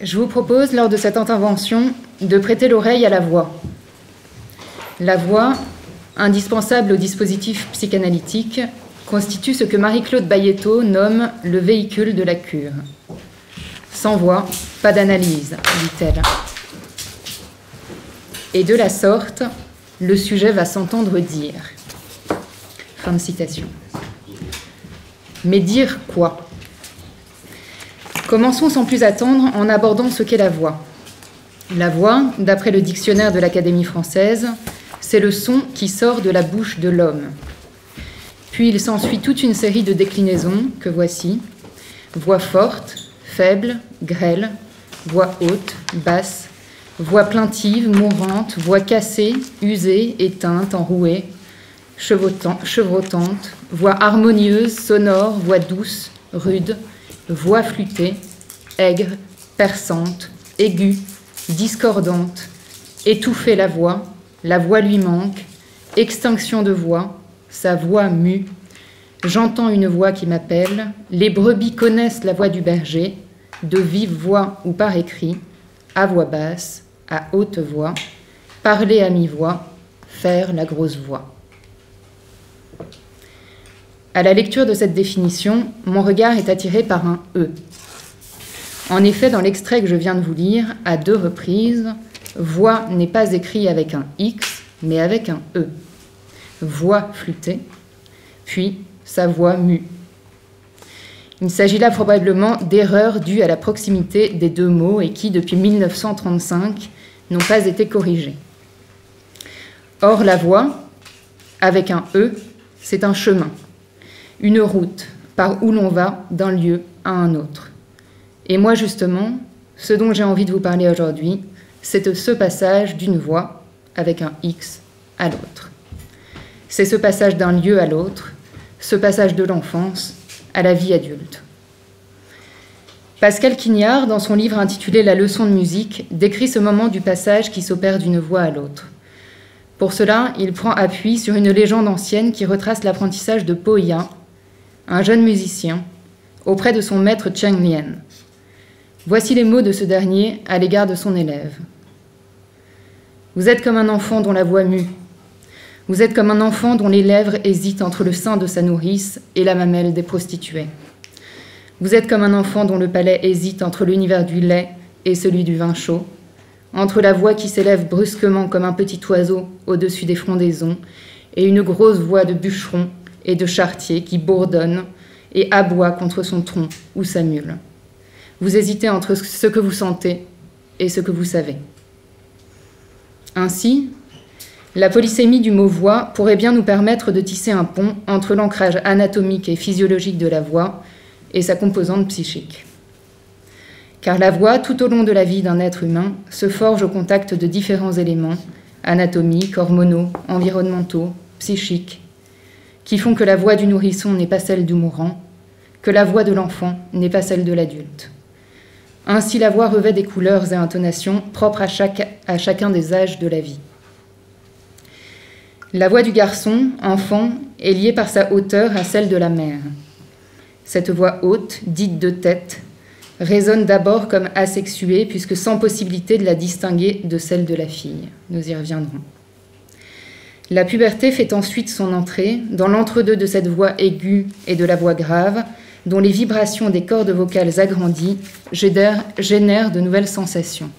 Je vous propose, lors de cette intervention, de prêter l'oreille à la voix. La voix, indispensable au dispositif psychanalytique, constitue ce que Marie-Claude Bayetto nomme le véhicule de la cure. Sans voix, pas d'analyse, dit-elle. Et de la sorte, le sujet va s'entendre dire. Fin de citation. Mais dire quoi ? Commençons sans plus attendre en abordant ce qu'est la voix. La voix, d'après le dictionnaire de l'Académie française, c'est le son qui sort de la bouche de l'homme. Puis il s'ensuit toute une série de déclinaisons que voici. Voix forte, faible, grêle, voix haute, basse, voix plaintive, mourante, voix cassée, usée, éteinte, enrouée, chevrotante, voix harmonieuse, sonore, voix douce, rude, voix flûtée, aigre, perçante, aiguë, discordante, étouffer la voix lui manque, extinction de voix, sa voix mue, j'entends une voix qui m'appelle, les brebis connaissent la voix du berger, de vive voix ou par écrit, à voix basse, à haute voix, parler à mi-voix, faire la grosse voix. À la lecture de cette définition, mon regard est attiré par un « e ». En effet, dans l'extrait que je viens de vous lire, à 2 reprises, « voix » n'est pas écrit avec un « x », mais avec un « e ». Voix flûtée, puis sa voix mue. Il s'agit là probablement d'erreurs dues à la proximité des 2 mots et qui, depuis 1935, n'ont pas été corrigées. Or, la voix, avec un « e », c'est un chemin, une route par où l'on va d'un lieu à un autre. Et moi, justement, ce dont j'ai envie de vous parler aujourd'hui, c'est ce passage d'une voix, avec un X, à l'autre. C'est ce passage d'un lieu à l'autre, ce passage de l'enfance à la vie adulte. Pascal Quignard, dans son livre intitulé « La leçon de musique », décrit ce moment du passage qui s'opère d'une voix à l'autre. Pour cela, il prend appui sur une légende ancienne qui retrace l'apprentissage de Po Ya, un jeune musicien, auprès de son maître Cheng Lien. Voici les mots de ce dernier à l'égard de son élève. « Vous êtes comme un enfant dont la voix mue. Vous êtes comme un enfant dont les lèvres hésitent entre le sein de sa nourrice et la mamelle des prostituées. Vous êtes comme un enfant dont le palais hésite entre l'univers du lait et celui du vin chaud, entre la voix qui s'élève brusquement comme un petit oiseau au-dessus des frondaisons et une grosse voix de bûcheron et de charretier qui bourdonne et aboie contre son tronc ou sa mule. Vous hésitez entre ce que vous sentez et ce que vous savez. » Ainsi, la polysémie du mot « voix » pourrait bien nous permettre de tisser un pont entre l'ancrage anatomique et physiologique de la voix et sa composante psychique. Car la voix, tout au long de la vie d'un être humain, se forge au contact de différents éléments, anatomiques, hormonaux, environnementaux, psychiques, qui font que la voix du nourrisson n'est pas celle du mourant, que la voix de l'enfant n'est pas celle de l'adulte. Ainsi, la voix revêt des couleurs et intonations propres à chacun des âges de la vie. La voix du garçon, enfant, est liée par sa hauteur à celle de la mère. Cette voix haute, dite de tête, résonne d'abord comme asexuée, puisque sans possibilité de la distinguer de celle de la fille. Nous y reviendrons. La puberté fait ensuite son entrée dans l'entre-deux de cette voix aiguë et de la voix grave, dont les vibrations des cordes vocales agrandies génèrent de nouvelles sensations.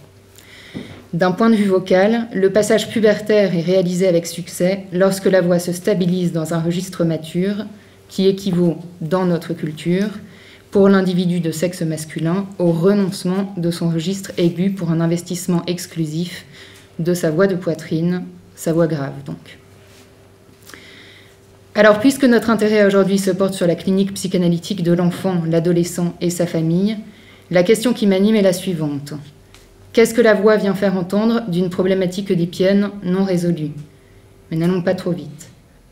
D'un point de vue vocal, le passage pubertaire est réalisé avec succès lorsque la voix se stabilise dans un registre mature, qui équivaut, dans notre culture, pour l'individu de sexe masculin, au renoncement de son registre aigu pour un investissement exclusif de sa voix de poitrine, sa voix grave donc. Alors, puisque notre intérêt aujourd'hui se porte sur la clinique psychanalytique de l'enfant, l'adolescent et sa famille, la question qui m'anime est la suivante. Qu'est-ce que la voix vient faire entendre d'une problématique oedipienne non résolue ? Mais n'allons pas trop vite,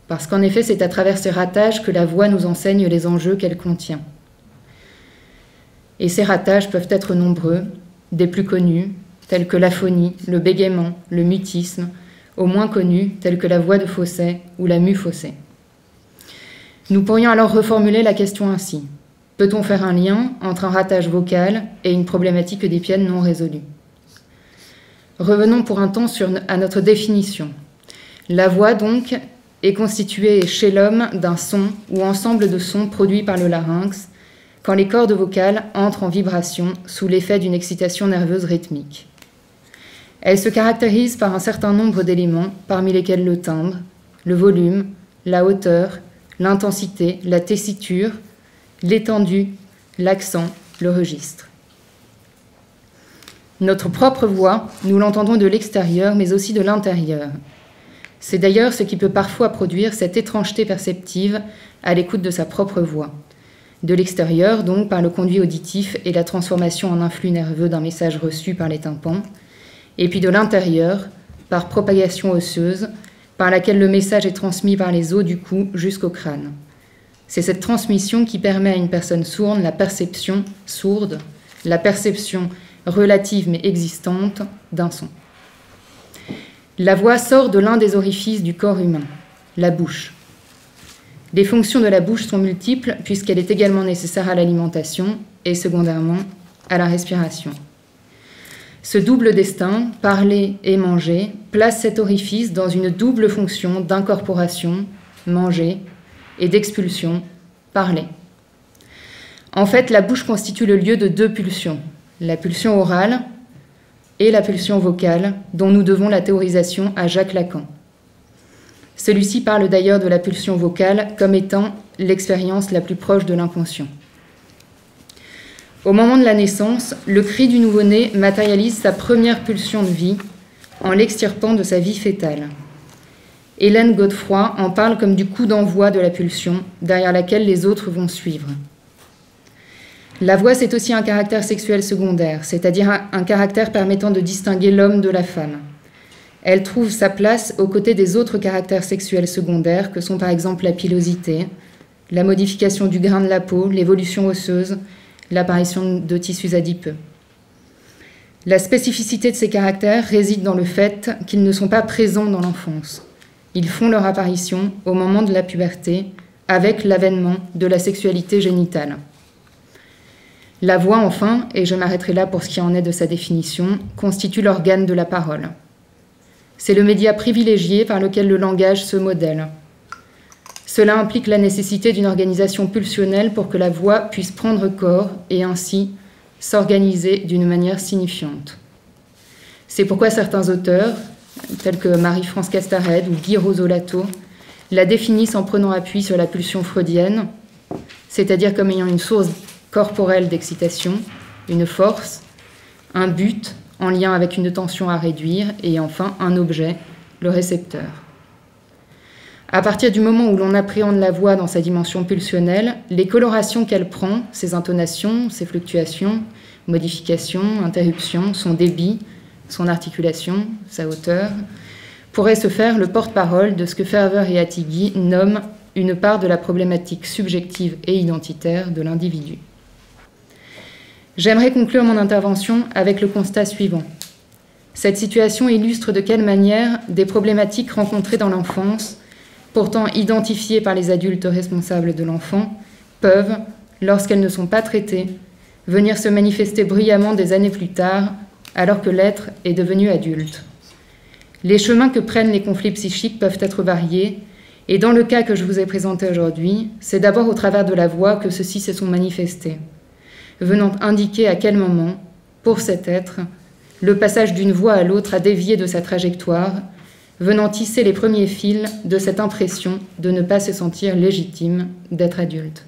parce qu'en effet, c'est à travers ces ratages que la voix nous enseigne les enjeux qu'elle contient. Et ces ratages peuvent être nombreux, des plus connus, tels que l'aphonie, le bégaiement, le mutisme, aux moins connus, tels que la voix de fausset ou la mue fausset. Nous pourrions alors reformuler la question ainsi. Peut-on faire un lien entre un ratage vocal et une problématique oedipienne non résolue? Revenons pour un temps à notre définition. La voix, donc, est constituée chez l'homme d'un son ou ensemble de sons produits par le larynx quand les cordes vocales entrent en vibration sous l'effet d'une excitation nerveuse rythmique. Elle se caractérise par un certain nombre d'éléments, parmi lesquels le timbre, le volume, la hauteur, l'intensité, la tessiture, l'étendue, l'accent, le registre. Notre propre voix, nous l'entendons de l'extérieur, mais aussi de l'intérieur. C'est d'ailleurs ce qui peut parfois produire cette étrangeté perceptive à l'écoute de sa propre voix. De l'extérieur, donc, par le conduit auditif et la transformation en influx nerveux d'un message reçu par les tympans, et puis de l'intérieur, par propagation osseuse, par laquelle le message est transmis par les os du cou jusqu'au crâne. C'est cette transmission qui permet à une personne sourde la perception relative mais existante d'un son. La voix sort de l'un des orifices du corps humain, la bouche. Les fonctions de la bouche sont multiples puisqu'elle est également nécessaire à l'alimentation et secondairement à la respiration. Ce double destin, parler et manger, place cet orifice dans une double fonction d'incorporation, manger, et d'expulsion, parler. En fait, la bouche constitue le lieu de deux pulsions, la pulsion orale et la pulsion vocale, dont nous devons la théorisation à Jacques Lacan. Celui-ci parle d'ailleurs de la pulsion vocale comme étant l'expérience la plus proche de l'inconscient. Au moment de la naissance, le cri du nouveau-né matérialise sa première pulsion de vie en l'extirpant de sa vie fétale. Hélène Godefroy en parle comme du coup d'envoi de la pulsion, derrière laquelle les autres vont suivre. La voix, c'est aussi un caractère sexuel secondaire, c'est-à-dire un caractère permettant de distinguer l'homme de la femme. Elle trouve sa place aux côtés des autres caractères sexuels secondaires que sont par exemple la pilosité, la modification du grain de la peau, l'évolution osseuse, l'apparition de tissus adipeux. La spécificité de ces caractères réside dans le fait qu'ils ne sont pas présents dans l'enfance. Ils font leur apparition au moment de la puberté, avec l'avènement de la sexualité génitale. La voix, enfin, et je m'arrêterai là pour ce qui en est de sa définition, constitue l'organe de la parole. C'est le média privilégié par lequel le langage se modèle. Cela implique la nécessité d'une organisation pulsionnelle pour que la voix puisse prendre corps et ainsi s'organiser d'une manière signifiante. C'est pourquoi certains auteurs, tels que Marie-France Castared ou Guy Rosolato, la définissent en prenant appui sur la pulsion freudienne, c'est-à-dire comme ayant une source corporelle d'excitation, une force, un but en lien avec une tension à réduire et enfin un objet, le récepteur. À partir du moment où l'on appréhende la voix dans sa dimension pulsionnelle, les colorations qu'elle prend, ses intonations, ses fluctuations, modifications, interruptions, son débit, son articulation, sa hauteur, pourraient se faire le porte-parole de ce que Ferver et Attigui nomment une part de la problématique subjective et identitaire de l'individu. J'aimerais conclure mon intervention avec le constat suivant. Cette situation illustre de quelle manière des problématiques rencontrées dans l'enfance, pourtant identifiées par les adultes responsables de l'enfant, peuvent, lorsqu'elles ne sont pas traitées, venir se manifester brillamment des années plus tard, alors que l'être est devenu adulte. Les chemins que prennent les conflits psychiques peuvent être variés, et dans le cas que je vous ai présenté aujourd'hui, c'est d'abord au travers de la voix que ceux-ci se sont manifestés, venant indiquer à quel moment, pour cet être, le passage d'une voix à l'autre a dévié de sa trajectoire, venant tisser les premiers fils de cette impression de ne pas se sentir légitime d'être adulte.